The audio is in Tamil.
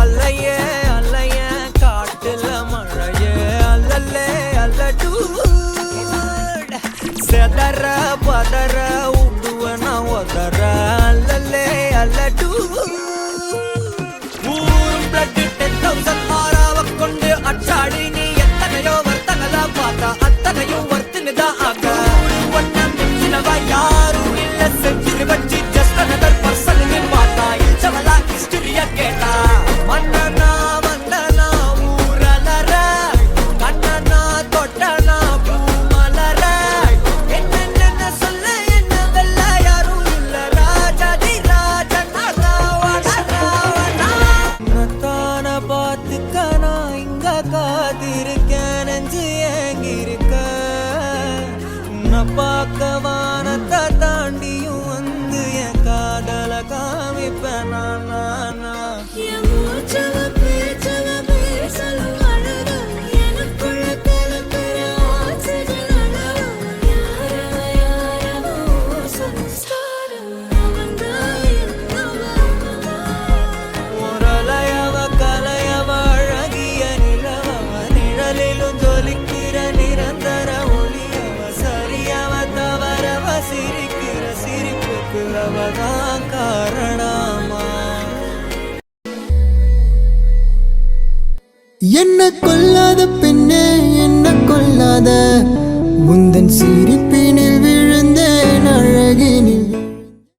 அல்லையே அல்லைய காட்டுல மழையே அல்லல்லே அல்லடூ செதற பதற உடுவன ஒதற அல்லல்லே அல்லடூ ஊரும் பிளட் 10,000 மாறாவ கொண்டு அச்சாடி நீ எத்தனையோ வர்த்தங்களா பார்த்தா அத்தனையும் வர்த்தினுதான் ஆக ஒன்ன மிஞ்சினவா யாரும் இல்ல செஞ்சுரி வச்சு ஜஸ்ட் another person பார்த்தா இச்சவளா ஹிஸ்டரிய கேட்டா மன்னனா வந்தனா ஊரலற கண்ணனா தொட்டனா பூமலற என்ன சொல்ல என்ன வெல்ல யாரும் இல்ல ராஜாதி ராஜனா ராவணா நத்தான பார்த்துக்கனா இங்க காத்திருக்கேன் நெஞ்சு ஏங்கிருக்க உன்னை பார்க்க வானத்தை தாண்டியும் வந்து என் காதல காமிப்பேன் நானா என் மூச்சவ பேச்சவ பேசலும் அழகு எனக்குள்ள கலக்கிற ஆக்சிஜன் அளவு யாரவோ சன்ஸ்டாரம் அவன்தான் என்னவா முரளையவ கலையவ அழகிய நிலவவ நிழலிலும் ஜொலிக்கிற நிரந்தர ஒளியவ சரியவ தவறவ சிரிக்கிற சிரிப்புக்கு அவதான் காரணமா என்ன கொல்லாத பெண்ணே என்ன கொல்லாத உந்தன் சிரிப்பினில் விழுந்தேன் அழகினில்